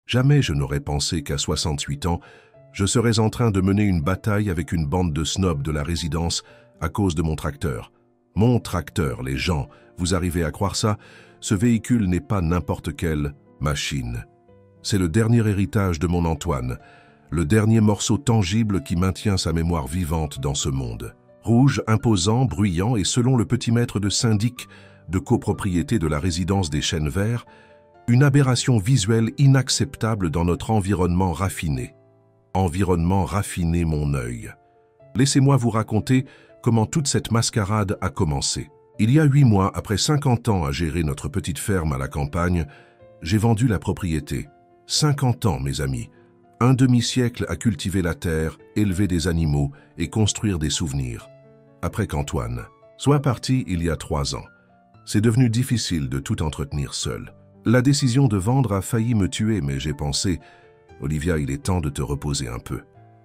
Jamais je n'aurais pensé qu'à 68 ans, je serais en train de mener une bataille avec une bande de snobs de la résidence à cause de mon tracteur. Mon tracteur, les gens, vous arrivez à croire ça? Ce véhicule n'est pas n'importe quelle machine. C'est le dernier héritage de mon Antoine, le dernier morceau tangible qui maintient sa mémoire vivante dans ce monde. Rouge, imposant, bruyant et selon le petit maître de syndic de copropriété de la résidence des Chênes Verts, une aberration visuelle inacceptable dans notre environnement raffiné. Environnement raffiné, mon œil. Laissez-moi vous raconter comment toute cette mascarade a commencé. Il y a 8 mois, après 50 ans à gérer notre petite ferme à la campagne, j'ai vendu la propriété. 50 ans, mes amis. Un demi-siècle à cultiver la terre, élever des animaux et construire des souvenirs. Après qu'Antoine soit parti il y a 3 ans, c'est devenu difficile de tout entretenir seul. La décision de vendre a failli me tuer, mais j'ai pensé « Olivia, il est temps de te reposer un peu. »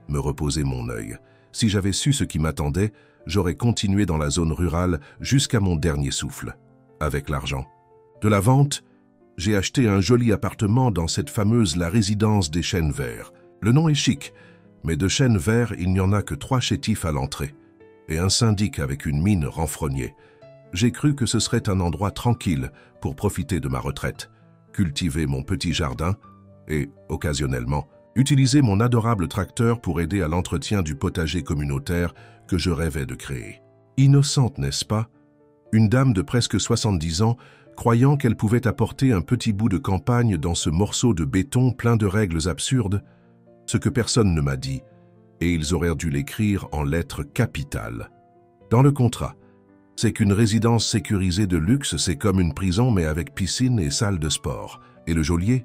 Me reposer mon œil. Si j'avais su ce qui m'attendait, j'aurais continué dans la zone rurale jusqu'à mon dernier souffle. Avec l'argent de la vente, j'ai acheté un joli appartement dans cette fameuse la résidence des Chênes Verts. Le nom est chic, mais de Chênes Verts, il n'y en a que 3 chétifs à l'entrée et un syndic avec une mine renfrognée. J'ai cru que ce serait un endroit tranquille pour profiter de ma retraite, cultiver mon petit jardin et, occasionnellement, utiliser mon adorable tracteur pour aider à l'entretien du potager communautaire que je rêvais de créer. Innocente, n'est-ce pas? Une dame de presque 70 ans, croyant qu'elle pouvait apporter un petit bout de campagne dans ce morceau de béton plein de règles absurdes, ce que personne ne m'a dit, et ils auraient dû l'écrire en lettres capitales. Dans le contrat, c'est qu'une résidence sécurisée de luxe, c'est comme une prison mais avec piscine et salle de sport. Et le geôlier?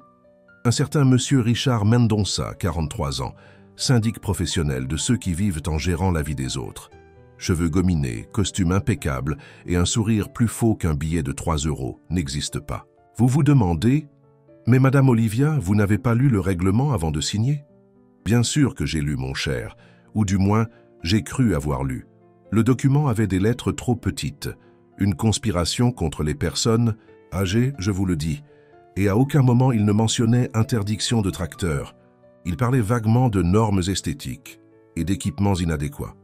Un certain monsieur Richard Mendonça, 43 ans, syndic professionnel de ceux qui vivent en gérant la vie des autres. Cheveux gominés, costume impeccable et un sourire plus faux qu'un billet de 3 € n'existe pas. Vous vous demandez, mais Madame Olivia, vous n'avez pas lu le règlement avant de signer? Bien sûr que j'ai lu, mon cher, ou du moins, j'ai cru avoir lu. Le document avait des lettres trop petites, une conspiration contre les personnes âgées, je vous le dis, et à aucun moment il ne mentionnait interdiction de tracteur. Il parlait vaguement de normes esthétiques et d'équipements inadéquats.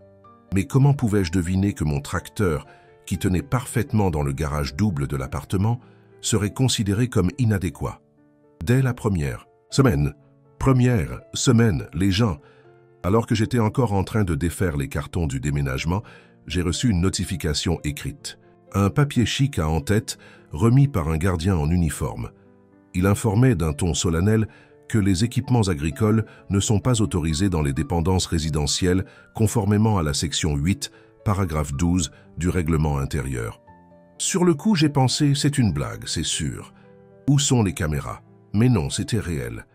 Mais comment pouvais-je deviner que mon tracteur, qui tenait parfaitement dans le garage double de l'appartement, serait considéré comme inadéquat? Dès la première semaine, les gens, alors que j'étais encore en train de défaire les cartons du déménagement, j'ai reçu une notification écrite. Un papier chic à en-tête, remis par un gardien en uniforme. Il informait d'un ton solennel que les équipements agricoles ne sont pas autorisés dans les dépendances résidentielles conformément à la section 8, paragraphe 12 du règlement intérieur. Sur le coup, j'ai pensé, c'est une blague, c'est sûr. Où sont les caméras? Mais non, c'était réel.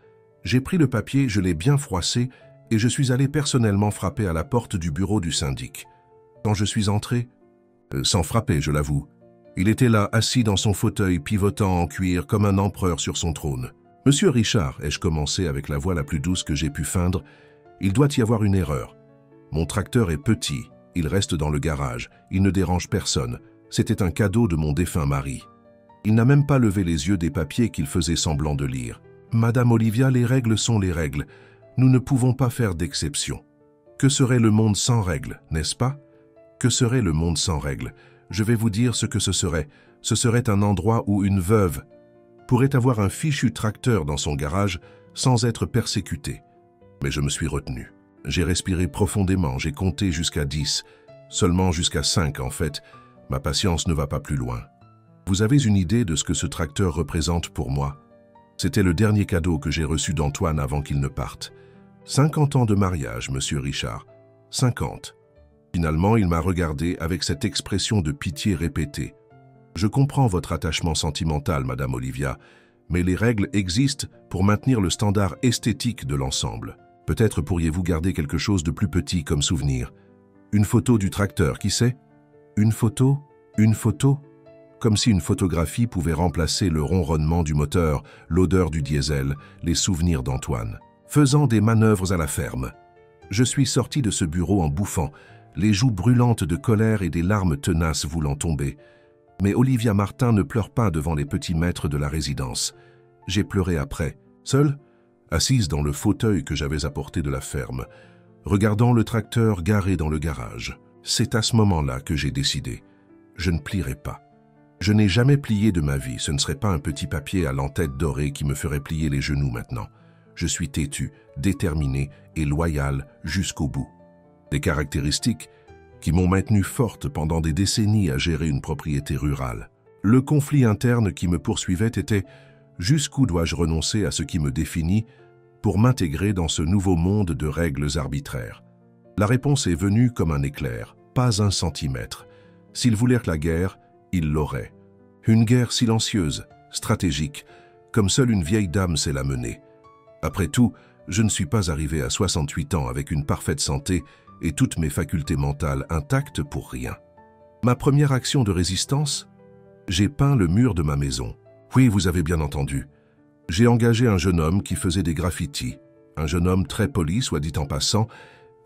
J'ai pris le papier, je l'ai bien froissé et je suis allé personnellement frapper à la porte du bureau du syndic. Quand je suis entré, sans frapper, je l'avoue, il était là, assis dans son fauteuil, pivotant en cuir comme un empereur sur son trône. « Monsieur Richard, ai-je commencé avec la voix la plus douce que j'ai pu feindre, il doit y avoir une erreur. Mon tracteur est petit, il reste dans le garage, il ne dérange personne. C'était un cadeau de mon défunt mari. » Il n'a même pas levé les yeux des papiers qu'il faisait semblant de lire. « Madame Olivia, les règles sont les règles. Nous ne pouvons pas faire d'exception. Que serait le monde sans règles, n'est-ce pas? Que serait le monde sans règles? Je vais vous dire ce que ce serait. Ce serait un endroit où une veuve pourrait avoir un fichu tracteur dans son garage sans être persécutée. Mais je me suis retenu. J'ai respiré profondément, j'ai compté jusqu'à 10, seulement jusqu'à 5 en fait. Ma patience ne va pas plus loin. Vous avez une idée de ce que ce tracteur représente pour moi? C'était le dernier cadeau que j'ai reçu d'Antoine avant qu'il ne parte. 50 ans de mariage, monsieur Richard. 50. Finalement, il m'a regardé avec cette expression de pitié répétée. Je comprends votre attachement sentimental, Madame Olivia, mais les règles existent pour maintenir le standard esthétique de l'ensemble. Peut-être pourriez-vous garder quelque chose de plus petit comme souvenir. Une photo du tracteur, qui sait? Une photo? Une photo? Comme si une photographie pouvait remplacer le ronronnement du moteur, l'odeur du diesel, les souvenirs d'Antoine. Faisant des manœuvres à la ferme. Je suis sorti de ce bureau en bouffant, les joues brûlantes de colère et des larmes tenaces voulant tomber. Mais Olivia Martin ne pleure pas devant les petits maîtres de la résidence. J'ai pleuré après, seul, assise dans le fauteuil que j'avais apporté de la ferme, regardant le tracteur garé dans le garage. C'est à ce moment-là que j'ai décidé. Je ne plierai pas. Je n'ai jamais plié de ma vie, ce ne serait pas un petit papier à l'entête dorée qui me ferait plier les genoux maintenant. Je suis têtu, déterminé et loyal jusqu'au bout. Des caractéristiques qui m'ont maintenu forte pendant des décennies à gérer une propriété rurale. Le conflit interne qui me poursuivait était « jusqu'où dois-je renoncer à ce qui me définit pour m'intégrer dans ce nouveau monde de règles arbitraires ?» La réponse est venue comme un éclair, pas un centimètre. S'ils voulèrent la guerre, ils l'auraient. Une guerre silencieuse, stratégique, comme seule une vieille dame sait la mener. Après tout, je ne suis pas arrivé à 68 ans avec une parfaite santé et toutes mes facultés mentales intactes pour rien. Ma première action de résistance? J'ai peint le mur de ma maison. Oui, vous avez bien entendu. J'ai engagé un jeune homme qui faisait des graffitis, un jeune homme très poli, soit dit en passant,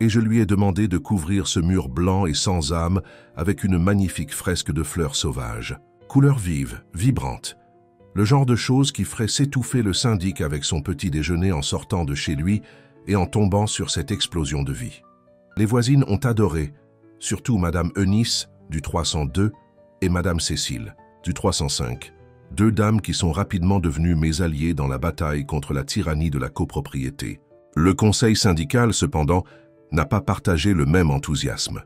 et je lui ai demandé de couvrir ce mur blanc et sans âme avec une magnifique fresque de fleurs sauvages. Couleurs vives, vibrantes. Le genre de choses qui ferait s'étouffer le syndic avec son petit déjeuner en sortant de chez lui et en tombant sur cette explosion de vie. Les voisines ont adoré, surtout Madame Eunice, du 302, et Madame Cécile, du 305, deux dames qui sont rapidement devenues mes alliées dans la bataille contre la tyrannie de la copropriété. Le conseil syndical, cependant, n'a pas partagé le même enthousiasme.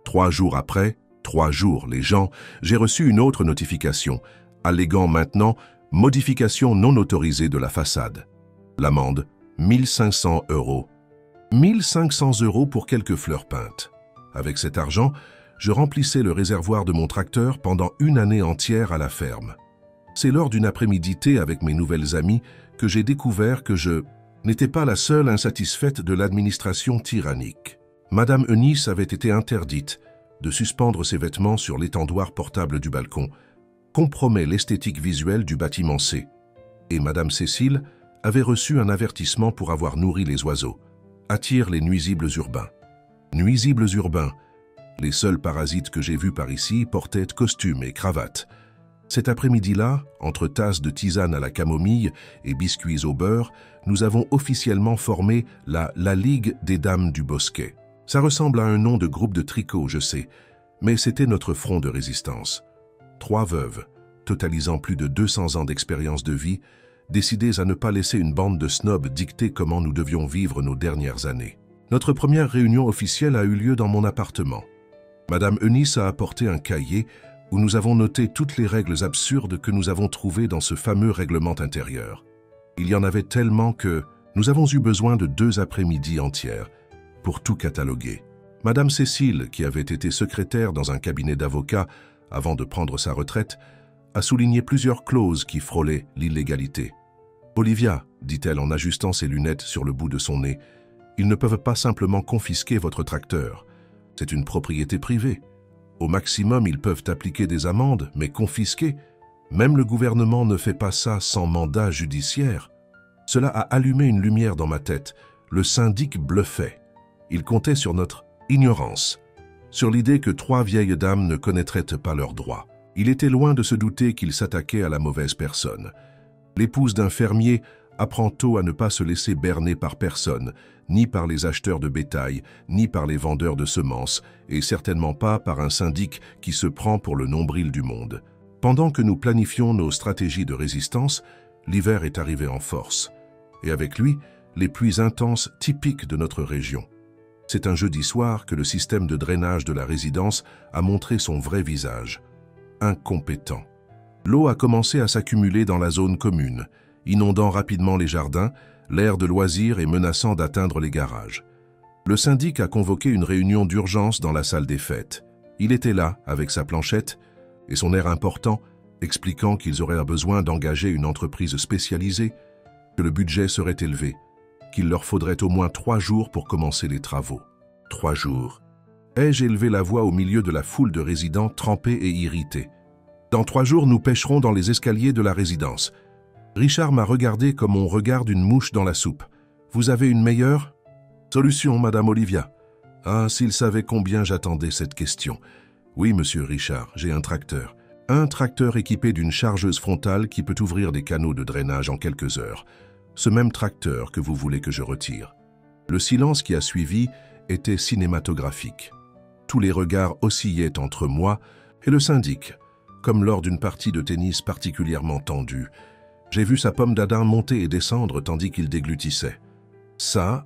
3 jours après, 3 jours, les gens, j'ai reçu une autre notification, alléguant maintenant modification non autorisée de la façade. L'amende, 1 500 €. 1 500 € pour quelques fleurs peintes. Avec cet argent, je remplissais le réservoir de mon tracteur pendant une année entière à la ferme. C'est lors d'une après-midi thé avec mes nouvelles amies que j'ai découvert que je n'étais pas la seule insatisfaite de l'administration tyrannique. Madame Eunice avait été interdite de suspendre ses vêtements sur l'étendoir portable du balcon, compromet l'esthétique visuelle du bâtiment C. Et Madame Cécile avait reçu un avertissement pour avoir nourri les oiseaux. Attire les nuisibles urbains. Nuisibles urbains. Les seuls parasites que j'ai vus par ici portaient costumes et cravates. Cet après-midi-là, entre tasses de tisane à la camomille et biscuits au beurre, nous avons officiellement formé la Ligue des Dames du Bosquet. Ça ressemble à un nom de groupe de tricot, je sais, mais c'était notre front de résistance. 3 veuves, totalisant plus de 200 ans d'expérience de vie, décidées à ne pas laisser une bande de snobs dicter comment nous devions vivre nos dernières années. Notre première réunion officielle a eu lieu dans mon appartement. Madame Eunice a apporté un cahier où nous avons noté toutes les règles absurdes que nous avons trouvées dans ce fameux règlement intérieur. Il y en avait tellement que nous avons eu besoin de 2 après-midi entières pour tout cataloguer. Madame Cécile, qui avait été secrétaire dans un cabinet d'avocats avant de prendre sa retraite, a souligné plusieurs clauses qui frôlaient l'illégalité. « Olivia, dit-elle en ajustant ses lunettes sur le bout de son nez, ils ne peuvent pas simplement confisquer votre tracteur. C'est une propriété privée. Au maximum, ils peuvent appliquer des amendes, mais confisquer, même le gouvernement ne fait pas ça sans mandat judiciaire. » Cela a allumé une lumière dans ma tête. Le syndic bluffait. Il comptait sur notre ignorance, sur l'idée que 3 vieilles dames ne connaîtraient pas leurs droits. Il était loin de se douter qu'il s'attaquait à la mauvaise personne. L'épouse d'un fermier apprend tôt à ne pas se laisser berner par personne, ni par les acheteurs de bétail, ni par les vendeurs de semences, et certainement pas par un syndic qui se prend pour le nombril du monde. Pendant que nous planifions nos stratégies de résistance, l'hiver est arrivé en force, et avec lui, les pluies intenses typiques de notre région. C'est un jeudi soir que le système de drainage de la résidence a montré son vrai visage. Incompétent. L'eau a commencé à s'accumuler dans la zone commune, inondant rapidement les jardins, l'aire de loisirs et menaçant d'atteindre les garages. Le syndic a convoqué une réunion d'urgence dans la salle des fêtes. Il était là, avec sa planchette, et son air important, expliquant qu'ils auraient besoin d'engager une entreprise spécialisée, que le budget serait élevé, qu'il leur faudrait au moins 3 jours pour commencer les travaux. 3 jours. Ai-je élevé la voix au milieu de la foule de résidents trempés et irrités. Dans 3 jours, nous pêcherons dans les escaliers de la résidence. Richard m'a regardé comme on regarde une mouche dans la soupe. Vous avez une meilleure solution, Madame Olivia? Ah, s'il savait combien j'attendais cette question. Oui, Monsieur Richard, j'ai un tracteur. Un tracteur équipé d'une chargeuse frontale qui peut ouvrir des canaux de drainage en quelques heures. Ce même tracteur que vous voulez que je retire. Le silence qui a suivi était cinématographique. Tous les regards oscillaient entre moi et le syndic, comme lors d'une partie de tennis particulièrement tendue. J'ai vu sa pomme d'Adam monter et descendre tandis qu'il déglutissait. Ça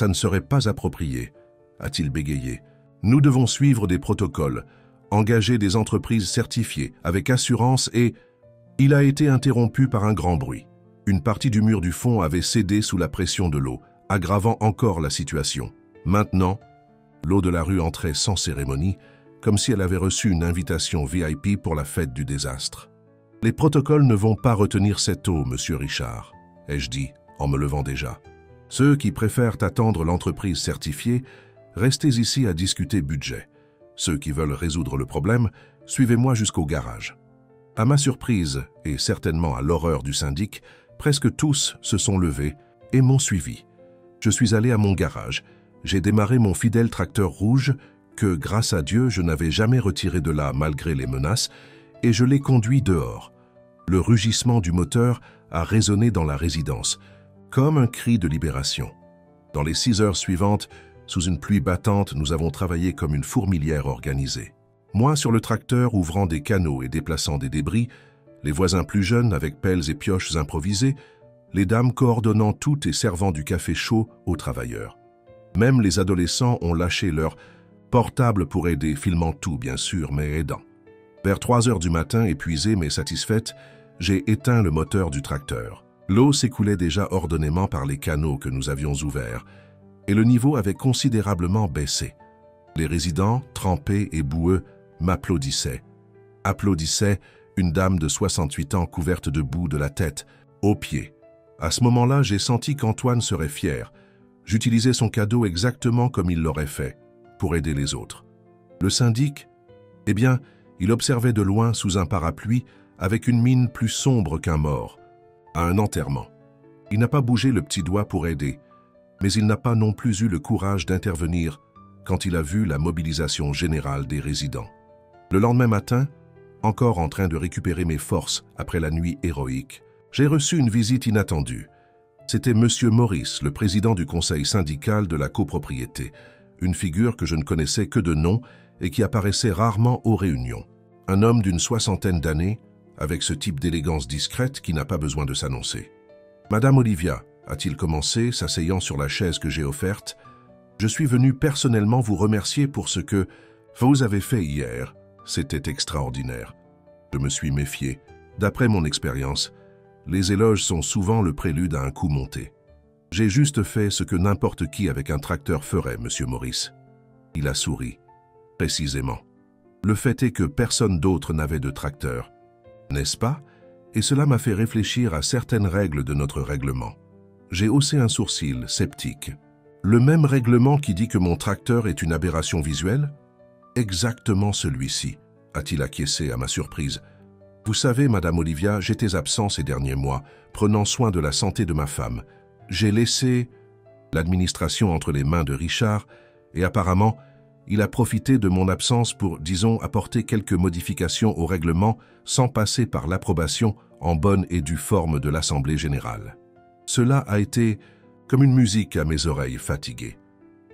ne serait pas approprié, a-t-il bégayé. Nous devons suivre des protocoles, engager des entreprises certifiées avec assurance et... Il a été interrompu par un grand bruit. Une partie du mur du fond avait cédé sous la pression de l'eau, aggravant encore la situation. Maintenant, l'eau de la rue entrait sans cérémonie, comme si elle avait reçu une invitation VIP pour la fête du désastre. « Les protocoles ne vont pas retenir cette eau, monsieur Richard, » ai-je dit, en me levant déjà. « Ceux qui préfèrent attendre l'entreprise certifiée, restez ici à discuter budget. Ceux qui veulent résoudre le problème, suivez-moi jusqu'au garage. » À ma surprise, et certainement à l'horreur du syndic, presque tous se sont levés et m'ont suivi. Je suis allé à mon garage. J'ai démarré mon fidèle tracteur rouge que, grâce à Dieu, je n'avais jamais retiré de là malgré les menaces, et je l'ai conduit dehors. Le rugissement du moteur a résonné dans la résidence, comme un cri de libération. Dans les 6 heures suivantes, sous une pluie battante, nous avons travaillé comme une fourmilière organisée. Moi sur le tracteur ouvrant des canaux et déplaçant des débris, les voisins plus jeunes avec pelles et pioches improvisées, les dames coordonnant tout et servant du café chaud aux travailleurs. Même les adolescents ont lâché leur portable pour aider, filmant tout bien sûr, mais aidant. Vers 3 heures du matin, épuisée mais satisfaite, j'ai éteint le moteur du tracteur. L'eau s'écoulait déjà ordonnément par les canaux que nous avions ouverts, et le niveau avait considérablement baissé. Les résidents, trempés et boueux, m'applaudissaient. Applaudissait une dame de 68 ans couverte de boue de la tête aux pieds. À ce moment-là, j'ai senti qu'Antoine serait fier. J'utilisais son cadeau exactement comme il l'aurait fait, pour aider les autres. Le syndic, eh bien, il observait de loin sous un parapluie avec une mine plus sombre qu'un mort, à un enterrement. Il n'a pas bougé le petit doigt pour aider, mais il n'a pas non plus eu le courage d'intervenir quand il a vu la mobilisation générale des résidents. Le lendemain matin, encore en train de récupérer mes forces après la nuit héroïque, j'ai reçu une visite inattendue. C'était Monsieur Maurice, le président du conseil syndical de la copropriété, une figure que je ne connaissais que de nom et qui apparaissait rarement aux réunions. Un homme d'une 60aine d'années, avec ce type d'élégance discrète qui n'a pas besoin de s'annoncer. « Madame Olivia », a-t-il commencé, s'asseyant sur la chaise que j'ai offerte, « je suis venu personnellement vous remercier pour ce que vous avez fait hier. C'était extraordinaire. Je me suis méfié. D'après mon expérience, les éloges sont souvent le prélude à un coup monté. J'ai juste fait ce que n'importe qui avec un tracteur ferait, monsieur Maurice. » Il a souri. « Précisément. Le fait est que personne d'autre n'avait de tracteur. N'est-ce pas? Et cela m'a fait réfléchir à certaines règles de notre règlement. J'ai haussé un sourcil, sceptique. Le même règlement qui dit que mon tracteur est une aberration visuelle? Exactement celui-ci, a-t-il acquiescé à ma surprise. Vous savez, Madame Olivia, j'étais absent ces derniers mois, prenant soin de la santé de ma femme. J'ai laissé l'administration entre les mains de Richard et apparemment, il a profité de mon absence pour, disons, apporter quelques modifications au règlement sans passer par l'approbation en bonne et due forme de l'Assemblée générale. Cela a été comme une musique à mes oreilles fatiguées.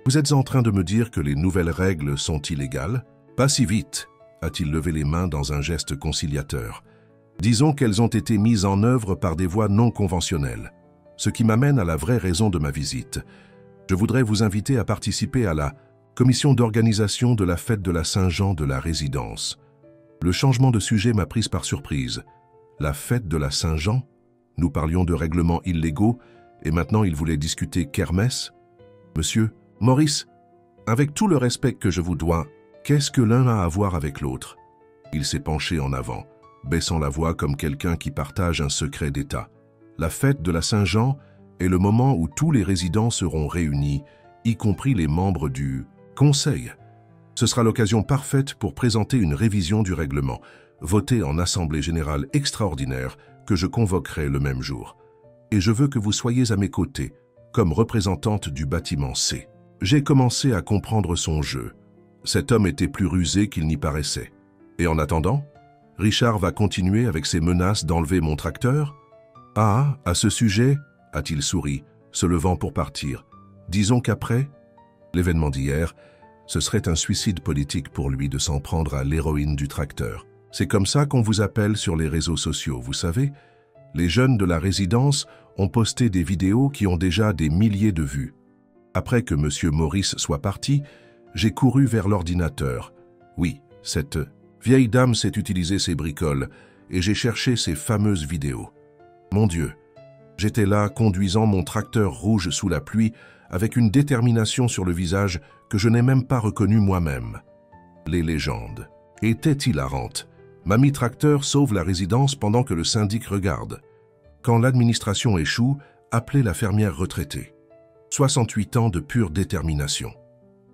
Vous êtes en train de me dire que les nouvelles règles sont illégales? Pas si vite, a-t-il levé les mains dans un geste conciliateur. Disons qu'elles ont été mises en œuvre par des voies non conventionnelles. Ce qui m'amène à la vraie raison de ma visite. Je voudrais vous inviter à participer à la commission d'organisation de la fête de la Saint-Jean de la résidence. Le changement de sujet m'a prise par surprise. La fête de la Saint-Jean? Nous parlions de règlements illégaux et maintenant il voulait discuter kermesse? Monsieur, Maurice, avec tout le respect que je vous dois, qu'est-ce que l'un a à voir avec l'autre? Il s'est penché en avant, baissant la voix comme quelqu'un qui partage un secret d'État. La fête de la Saint-Jean est le moment où tous les résidents seront réunis, y compris les membres du Conseil. Ce sera l'occasion parfaite pour présenter une révision du règlement, votée en Assemblée générale extraordinaire que je convoquerai le même jour. Et je veux que vous soyez à mes côtés, comme représentante du bâtiment C. J'ai commencé à comprendre son jeu. Cet homme était plus rusé qu'il n'y paraissait. Et en attendant, Richard va continuer avec ses menaces d'enlever mon tracteur? Ah, à ce sujet, a-t-il souri, se levant pour partir. Disons qu'après l'événement d'hier, ce serait un suicide politique pour lui de s'en prendre à l'héroïne du tracteur. C'est comme ça qu'on vous appelle sur les réseaux sociaux, vous savez. Les jeunes de la résidence ont posté des vidéos qui ont déjà des milliers de vues. Après que M. Maurice soit parti, j'ai couru vers l'ordinateur. Oui, cette vieille dame sait utiliser ses bricoles et j'ai cherché ces fameuses vidéos. Mon Dieu, j'étais là conduisant mon tracteur rouge sous la pluie avec une détermination sur le visage que je n'ai même pas reconnue moi-même. Les légendes étaient hilarantes. Mamie Tracteur sauve la résidence pendant que le syndic regarde. Quand l'administration échoue, appelez la fermière retraitée. 68 ans de pure détermination.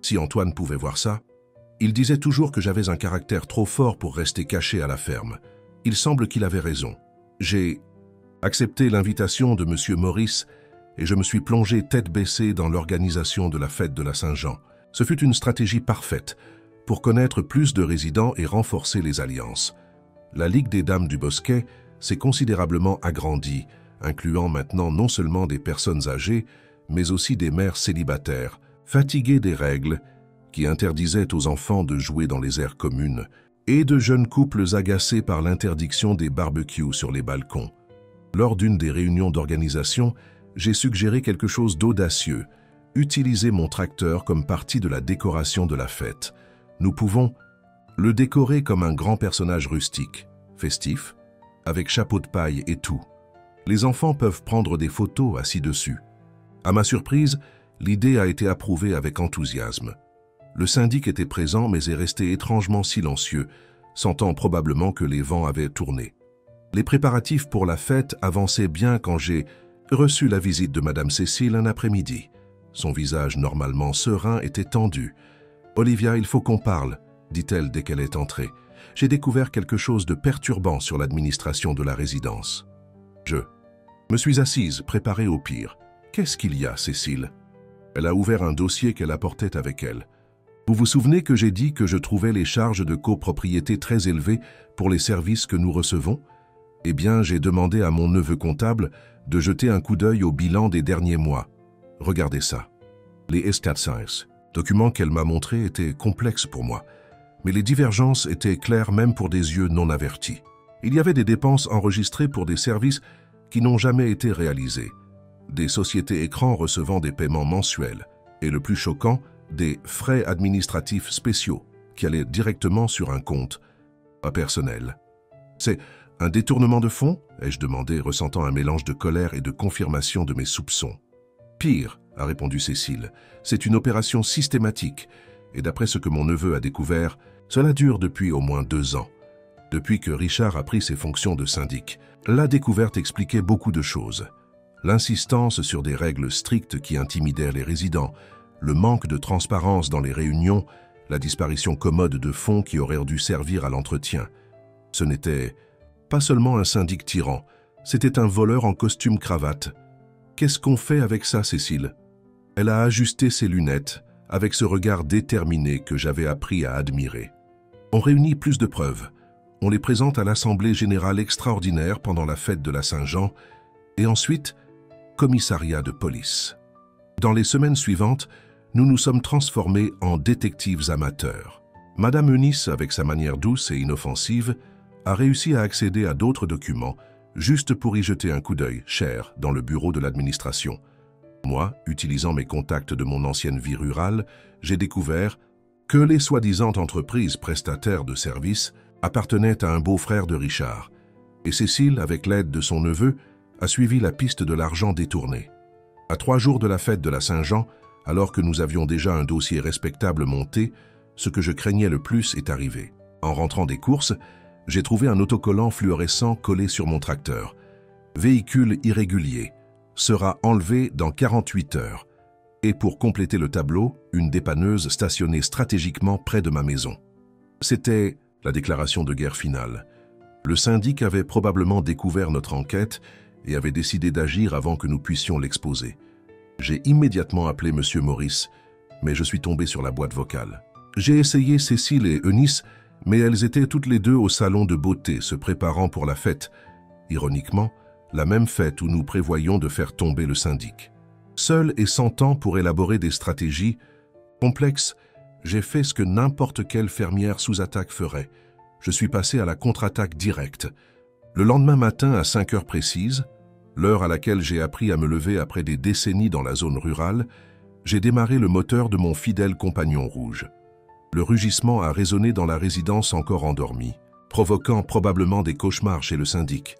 Si Antoine pouvait voir ça, il disait toujours que j'avais un caractère trop fort pour rester caché à la ferme. Il semble qu'il avait raison. J'ai accepté l'invitation de M. Maurice et je me suis plongé tête baissée dans l'organisation de la fête de la Saint-Jean. Ce fut une stratégie parfaite pour connaître plus de résidents et renforcer les alliances. La Ligue des Dames du Bosquet s'est considérablement agrandie, incluant maintenant non seulement des personnes âgées, mais aussi des mères célibataires, fatiguées des règles qui interdisaient aux enfants de jouer dans les aires communes, et de jeunes couples agacés par l'interdiction des barbecues sur les balcons. Lors d'une des réunions d'organisation, j'ai suggéré quelque chose d'audacieux, utiliser mon tracteur comme partie de la décoration de la fête. Nous pouvons le décorer comme un grand personnage rustique, festif, avec chapeau de paille et tout. Les enfants peuvent prendre des photos assis dessus. À ma surprise, l'idée a été approuvée avec enthousiasme. Le syndic était présent mais est resté étrangement silencieux, sentant probablement que les vents avaient tourné. Les préparatifs pour la fête avançaient bien quand j'ai reçu la visite de Madame Cécile un après-midi. Son visage normalement serein était tendu. « Olivia, il faut qu'on parle », dit-elle dès qu'elle est entrée. « J'ai découvert quelque chose de perturbant sur l'administration de la résidence. » Je me suis assise, préparée au pire. « Qu'est-ce qu'il y a, Cécile ?» Elle a ouvert un dossier qu'elle apportait avec elle. « Vous vous souvenez que j'ai dit que je trouvais les charges de copropriété très élevées pour les services que nous recevons ? Eh bien, j'ai demandé à mon neveu comptable de jeter un coup d'œil au bilan des derniers mois. Regardez ça. Les S400, document qu'elle m'a montré, étaient complexes pour moi, mais les divergences étaient claires même pour des yeux non avertis. Il y avait des dépenses enregistrées pour des services qui n'ont jamais été réalisés, des sociétés écrans recevant des paiements mensuels, et le plus choquant, des frais administratifs spéciaux qui allaient directement sur un compte, pas personnel. C'est un détournement de fonds ? Ai-je demandé, ressentant un mélange de colère et de confirmation de mes soupçons. Pire, a répondu Cécile, c'est une opération systématique, et d'après ce que mon neveu a découvert, cela dure depuis au moins 2 ans. Depuis que Richard a pris ses fonctions de syndic, la découverte expliquait beaucoup de choses. L'insistance sur des règles strictes qui intimidèrent les résidents, le manque de transparence dans les réunions, la disparition commode de fonds qui auraient dû servir à l'entretien. Ce n'était pas seulement un syndic tyran, c'était un voleur en costume cravate. Qu'est-ce qu'on fait avec ça, Cécile ? Elle a ajusté ses lunettes avec ce regard déterminé que j'avais appris à admirer. On réunit plus de preuves. On les présente à l'Assemblée générale extraordinaire pendant la fête de la Saint-Jean et ensuite, commissariat de police. Dans les semaines suivantes, nous nous sommes transformés en détectives amateurs. Madame Eunice, avec sa manière douce et inoffensive, a réussi à accéder à d'autres documents juste pour y jeter un coup d'œil cher dans le bureau de l'administration. Moi, utilisant mes contacts de mon ancienne vie rurale, j'ai découvert que les soi-disant entreprises prestataires de services appartenaient à un beau-frère de Richard, et Cécile, avec l'aide de son neveu, a suivi la piste de l'argent détourné. À 3 jours de la fête de la Saint-Jean, alors que nous avions déjà un dossier respectable monté, ce que je craignais le plus est arrivé. En rentrant des courses, j'ai trouvé un autocollant fluorescent collé sur mon tracteur. Véhicule irrégulier, sera enlevé dans 48 heures. Et pour compléter le tableau, une dépanneuse stationnée stratégiquement près de ma maison. C'était la déclaration de guerre finale. Le syndic avait probablement découvert notre enquête et avait décidé d'agir avant que nous puissions l'exposer. J'ai immédiatement appelé M. Maurice, mais je suis tombé sur la boîte vocale. J'ai essayé Cécile et Eunice, mais elles étaient toutes les deux au salon de beauté se préparant pour la fête. Ironiquement, la même fête où nous prévoyons de faire tomber le syndic. Seul et sans temps pour élaborer des stratégies complexes, j'ai fait ce que n'importe quelle fermière sous attaque ferait. Je suis passé à la contre-attaque directe. Le lendemain matin à 5 heures précises, l'heure à laquelle j'ai appris à me lever après des décennies dans la zone rurale, j'ai démarré le moteur de mon fidèle compagnon rouge. Le rugissement a résonné dans la résidence encore endormie, provoquant probablement des cauchemars chez le syndic.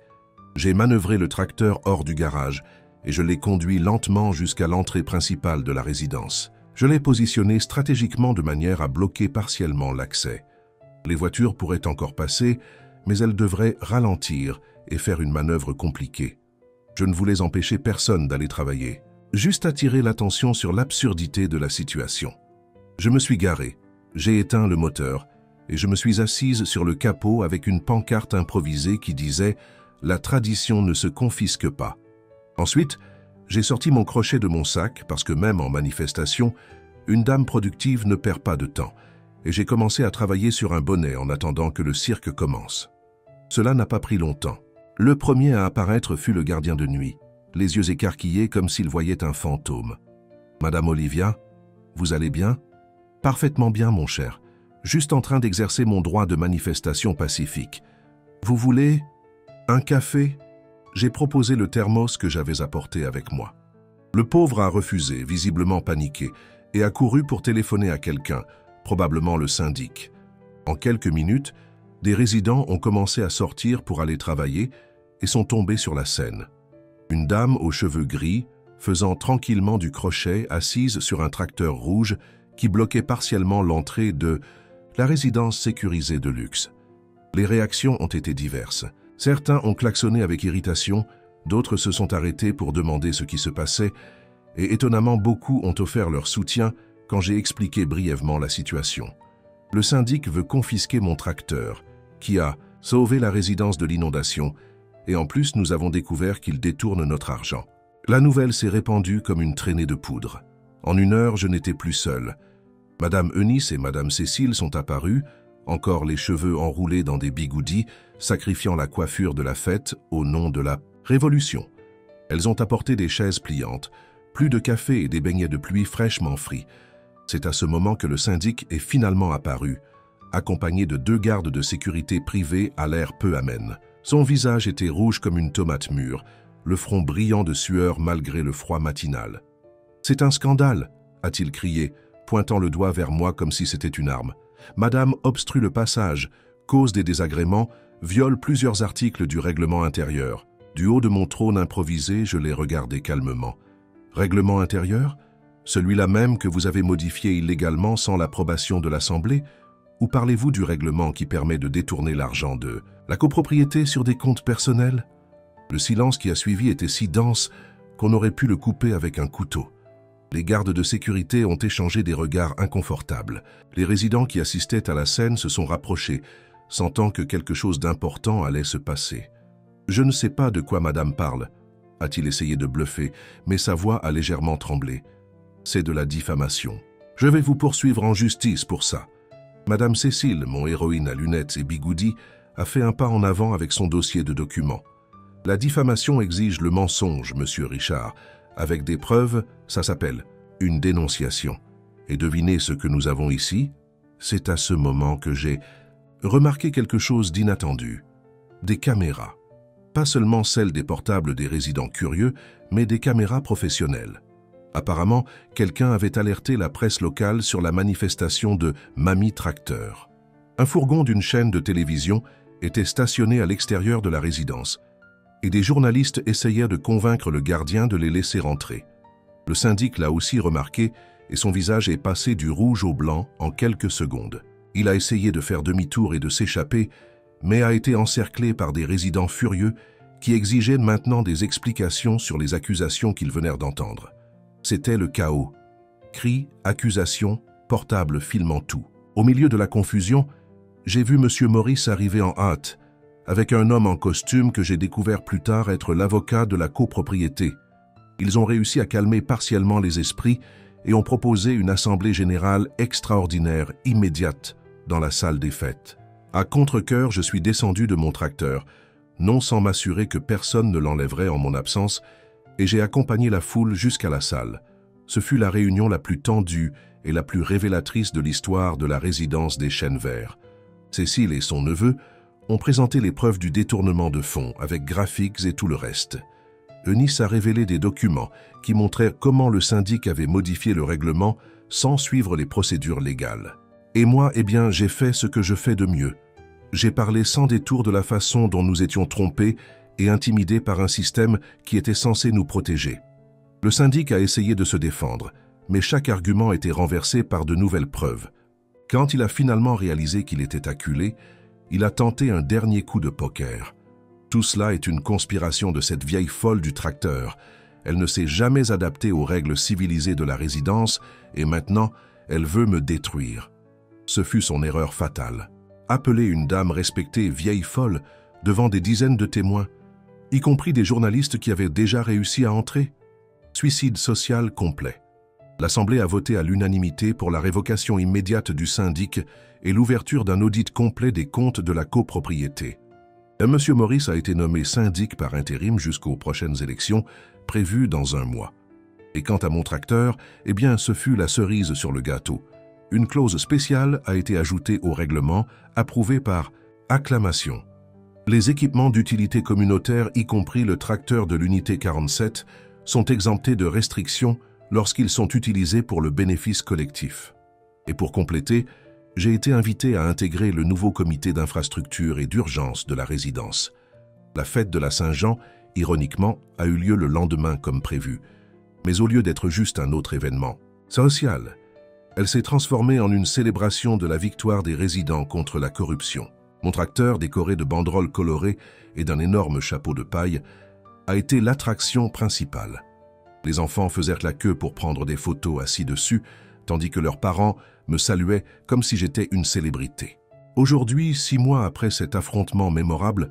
J'ai manœuvré le tracteur hors du garage et je l'ai conduit lentement jusqu'à l'entrée principale de la résidence. Je l'ai positionné stratégiquement de manière à bloquer partiellement l'accès. Les voitures pourraient encore passer, mais elles devraient ralentir et faire une manœuvre compliquée. Je ne voulais empêcher personne d'aller travailler, juste attirer l'attention sur l'absurdité de la situation. Je me suis garé, j'ai éteint le moteur et je me suis assise sur le capot avec une pancarte improvisée qui disait « La tradition ne se confisque pas ». Ensuite, j'ai sorti mon crochet de mon sac parce que même en manifestation, une dame productive ne perd pas de temps et j'ai commencé à travailler sur un bonnet en attendant que le cirque commence. Cela n'a pas pris longtemps. Le premier à apparaître fut le gardien de nuit, les yeux écarquillés comme s'il voyait un fantôme. « Madame Olivia, vous allez bien ?»« Parfaitement bien, mon cher. Juste en train d'exercer mon droit de manifestation pacifique. Vous voulez un café ?» J'ai proposé le thermos que j'avais apporté avec moi. Le pauvre a refusé, visiblement paniqué, et a couru pour téléphoner à quelqu'un, probablement le syndic. En quelques minutes, des résidents ont commencé à sortir pour aller travailler et sont tombés sur la scène. Une dame aux cheveux gris, faisant tranquillement du crochet, assise sur un tracteur rouge qui bloquait partiellement l'entrée de la résidence sécurisée de luxe. Les réactions ont été diverses. Certains ont klaxonné avec irritation, d'autres se sont arrêtés pour demander ce qui se passait, et étonnamment beaucoup ont offert leur soutien quand j'ai expliqué brièvement la situation. Le syndic veut confisquer mon tracteur, qui a sauvé la résidence de l'inondation, et en plus nous avons découvert qu'il détourne notre argent. La nouvelle s'est répandue comme une traînée de poudre. En 1 heure, je n'étais plus seul. Madame Eunice et Madame Cécile sont apparues, encore les cheveux enroulés dans des bigoudis, sacrifiant la coiffure de la fête au nom de la révolution. Elles ont apporté des chaises pliantes, plus de café et des beignets de pluie fraîchement frits. C'est à ce moment que le syndic est finalement apparu, accompagné de 2 gardes de sécurité privés à l'air peu amène. Son visage était rouge comme une tomate mûre, le front brillant de sueur malgré le froid matinal. « C'est un scandale !» a-t-il crié, pointant le doigt vers moi comme si c'était une arme. Madame obstrue le passage, cause des désagréments, viole plusieurs articles du règlement intérieur. Du haut de mon trône improvisé, je l'ai regardé calmement. Règlement intérieur? Celui-là même que vous avez modifié illégalement sans l'approbation de l'Assemblée? Ou parlez-vous du règlement qui permet de détourner l'argent de la copropriété sur des comptes personnels? Le silence qui a suivi était si dense qu'on aurait pu le couper avec un couteau. Les gardes de sécurité ont échangé des regards inconfortables. Les résidents qui assistaient à la scène se sont rapprochés, sentant que quelque chose d'important allait se passer. « Je ne sais pas de quoi madame parle », a-t-il essayé de bluffer, mais sa voix a légèrement tremblé. « C'est de la diffamation. Je vais vous poursuivre en justice pour ça. » Madame Cécile, mon héroïne à lunettes et bigoudis, a fait un pas en avant avec son dossier de documents. « La diffamation exige le mensonge, monsieur Richard. Avec des preuves, ça s'appelle une dénonciation. Et devinez ce que nous avons ici? C'est à ce moment que j'ai remarqué quelque chose d'inattendu. Des caméras. Pas seulement celles des portables des résidents curieux, mais des caméras professionnelles. Apparemment, quelqu'un avait alerté la presse locale sur la manifestation de Mamie Tracteur. Un fourgon d'une chaîne de télévision était stationné à l'extérieur de la résidence, et des journalistes essayaient de convaincre le gardien de les laisser entrer. Le syndic l'a aussi remarqué et son visage est passé du rouge au blanc en quelques secondes. Il a essayé de faire demi-tour et de s'échapper, mais a été encerclé par des résidents furieux qui exigeaient maintenant des explications sur les accusations qu'ils venèrent d'entendre. C'était le chaos. Cris, accusations, portables filmant tout. Au milieu de la confusion, j'ai vu M. Maurice arriver en hâte, avec un homme en costume que j'ai découvert plus tard être l'avocat de la copropriété. Ils ont réussi à calmer partiellement les esprits et ont proposé une assemblée générale extraordinaire, immédiate, dans la salle des fêtes. À contre-cœur, je suis descendu de mon tracteur, non sans m'assurer que personne ne l'enlèverait en mon absence, et j'ai accompagné la foule jusqu'à la salle. Ce fut la réunion la plus tendue et la plus révélatrice de l'histoire de la résidence des Chênes Verts. Cécile et son neveu ont présenté les preuves du détournement de fonds avec graphiques et tout le reste. Eunice a révélé des documents qui montraient comment le syndic avait modifié le règlement sans suivre les procédures légales. Et moi, j'ai fait ce que je fais de mieux. J'ai parlé sans détour de la façon dont nous étions trompés et intimidés par un système qui était censé nous protéger. Le syndic a essayé de se défendre, mais chaque argument était renversé par de nouvelles preuves. Quand il a finalement réalisé qu'il était acculé, il a tenté un dernier coup de poker. Tout cela est une conspiration de cette vieille folle du tracteur. Elle ne s'est jamais adaptée aux règles civilisées de la résidence et maintenant, elle veut me détruire. Ce fut son erreur fatale. Appeler une dame respectée vieille folle devant des dizaines de témoins, y compris des journalistes qui avaient déjà réussi à entrer. Suicide social complet. L'Assemblée a voté à l'unanimité pour la révocation immédiate du syndic et l'ouverture d'un audit complet des comptes de la copropriété. M. Maurice a été nommé syndic par intérim jusqu'aux prochaines élections, prévues dans 1 mois. Et quant à mon tracteur, ce fut la cerise sur le gâteau. Une clause spéciale a été ajoutée au règlement, approuvée par acclamation. Les équipements d'utilité communautaire, y compris le tracteur de l'unité 47, sont exemptés de restrictions lorsqu'ils sont utilisés pour le bénéfice collectif. Et pour compléter, j'ai été invité à intégrer le nouveau comité d'infrastructure et d'urgence de la résidence. La fête de la Saint-Jean, ironiquement, a eu lieu le lendemain comme prévu. Mais au lieu d'être juste un autre événement social, elle s'est transformée en une célébration de la victoire des résidents contre la corruption. Mon tracteur, décoré de banderoles colorées et d'un énorme chapeau de paille, a été l'attraction principale. Les enfants faisèrent la queue pour prendre des photos assis dessus, tandis que leurs parents me saluaient comme si j'étais une célébrité. Aujourd'hui, 6 mois après cet affrontement mémorable,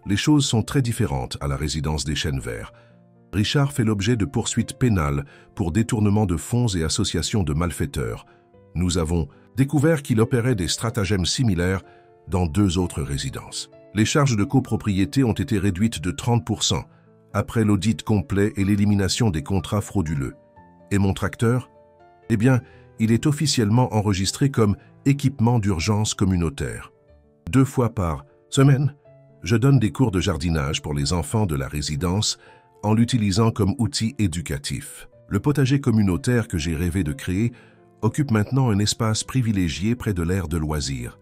les choses sont très différentes à la résidence des Chênes Verts. Richard fait l'objet de poursuites pénales pour détournement de fonds et association de malfaiteurs. Nous avons découvert qu'il opérait des stratagèmes similaires dans 2 autres résidences. Les charges de copropriété ont été réduites de 30% après l'audit complet et l'élimination des contrats frauduleux. Et mon tracteur? Il est officiellement enregistré comme équipement d'urgence communautaire. 2 fois par semaine, je donne des cours de jardinage pour les enfants de la résidence en l'utilisant comme outil éducatif. Le potager communautaire que j'ai rêvé de créer occupe maintenant un espace privilégié près de l'aire de loisirs.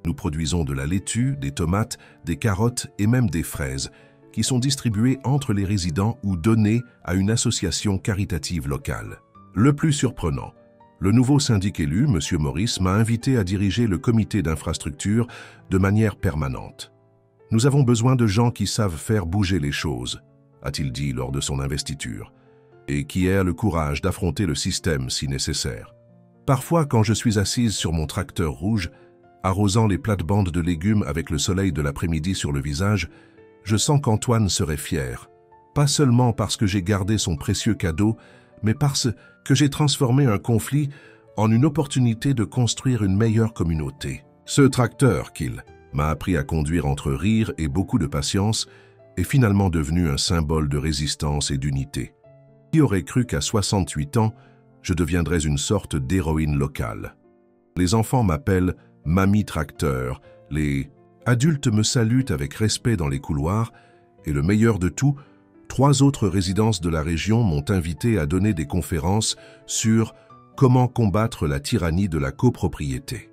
Nous produisons de la laitue, des tomates, des carottes et même des fraises, qui sont distribuées entre les résidents ou données à une association caritative locale. Le plus surprenant, le nouveau syndic élu, M. Maurice, m'a invité à diriger le comité d'infrastructure de manière permanente. « Nous avons besoin de gens qui savent faire bouger les choses », a-t-il dit lors de son investiture, et qui aient le courage d'affronter le système si nécessaire. Parfois, quand je suis assise sur mon tracteur rouge, arrosant les plates-bandes de légumes avec le soleil de l'après-midi sur le visage, je sens qu'Antoine serait fier. Pas seulement parce que j'ai gardé son précieux cadeau, mais parce que j'ai transformé un conflit en une opportunité de construire une meilleure communauté. Ce tracteur qu'il m'a appris à conduire entre rire et beaucoup de patience est finalement devenu un symbole de résistance et d'unité. Qui aurait cru qu'à 68 ans, je deviendrais une sorte d'héroïne locale? Les enfants m'appellent « Mamie Tracteur », les adultes me saluent avec respect dans les couloirs, et le meilleur de tout, 3 autres résidences de la région m'ont invité à donner des conférences sur comment combattre la tyrannie de la copropriété.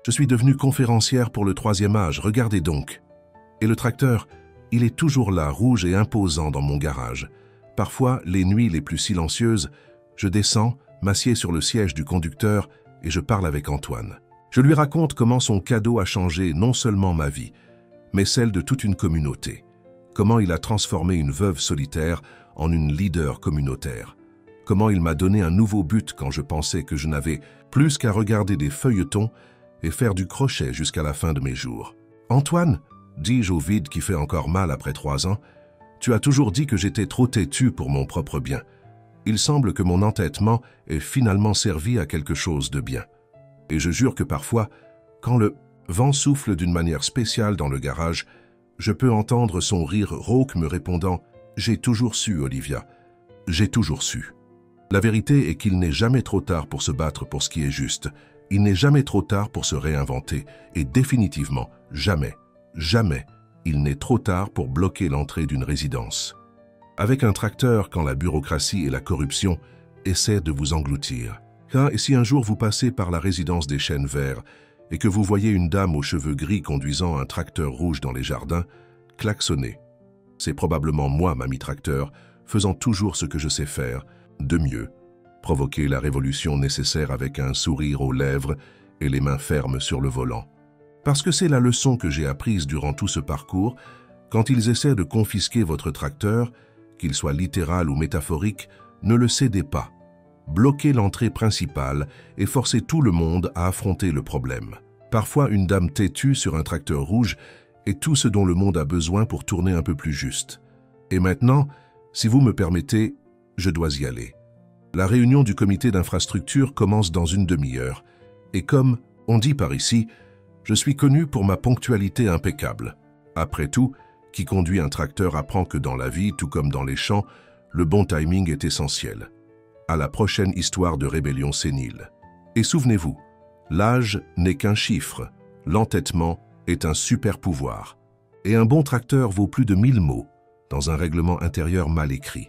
Je suis devenue conférencière pour le 3e âge, regardez donc. Et le tracteur, il est toujours là, rouge et imposant dans mon garage. Parfois, les nuits les plus silencieuses, je descends, m'assieds sur le siège du conducteur et je parle avec Antoine. Je lui raconte comment son cadeau a changé non seulement ma vie, mais celle de toute une communauté. Comment il a transformé une veuve solitaire en une leader communautaire. Comment il m'a donné un nouveau but quand je pensais que je n'avais plus qu'à regarder des feuilletons et faire du crochet jusqu'à la fin de mes jours. « Antoine, dis-je au vide qui fait encore mal après 3 ans, tu as toujours dit que j'étais trop têtu pour mon propre bien. Il semble que mon entêtement ait finalement servi à quelque chose de bien. Et je jure que parfois, quand le vent souffle d'une manière spéciale dans le garage, Je peux entendre son rire rauque me répondant « J'ai toujours su, Olivia, j'ai toujours su ». La vérité est qu'il n'est jamais trop tard pour se battre pour ce qui est juste. Il n'est jamais trop tard pour se réinventer. Et définitivement, jamais, jamais, il n'est trop tard pour bloquer l'entrée d'une résidence. Avec un tracteur, quand la bureaucratie et la corruption essaient de vous engloutir. Et si un jour vous passez par la résidence des Chênes Verts et que vous voyez une dame aux cheveux gris conduisant un tracteur rouge dans les jardins, klaxonnez. C'est probablement moi, Mamie Tracteur, faisant toujours ce que je sais faire, de mieux, provoquer la révolution nécessaire avec un sourire aux lèvres et les mains fermes sur le volant. Parce que c'est la leçon que j'ai apprise durant tout ce parcours, quand ils essaient de confisquer votre tracteur, qu'il soit littéral ou métaphorique, ne le cédez pas. Bloquez l'entrée principale et forcez tout le monde à affronter le problème. Parfois, une dame têtue sur un tracteur rouge est tout ce dont le monde a besoin pour tourner un peu plus juste. Et maintenant, si vous me permettez, je dois y aller. La réunion du comité d'infrastructure commence dans une demi-heure. Et comme on dit par ici, je suis connu pour ma ponctualité impeccable. Après tout, qui conduit un tracteur apprend que dans la vie, tout comme dans les champs, le bon timing est essentiel. À la prochaine histoire de rébellion sénile. Et souvenez-vous, l'âge n'est qu'un chiffre, l'entêtement est un super pouvoir. Et un bon tracteur vaut plus de 1000 mots dans un règlement intérieur mal écrit.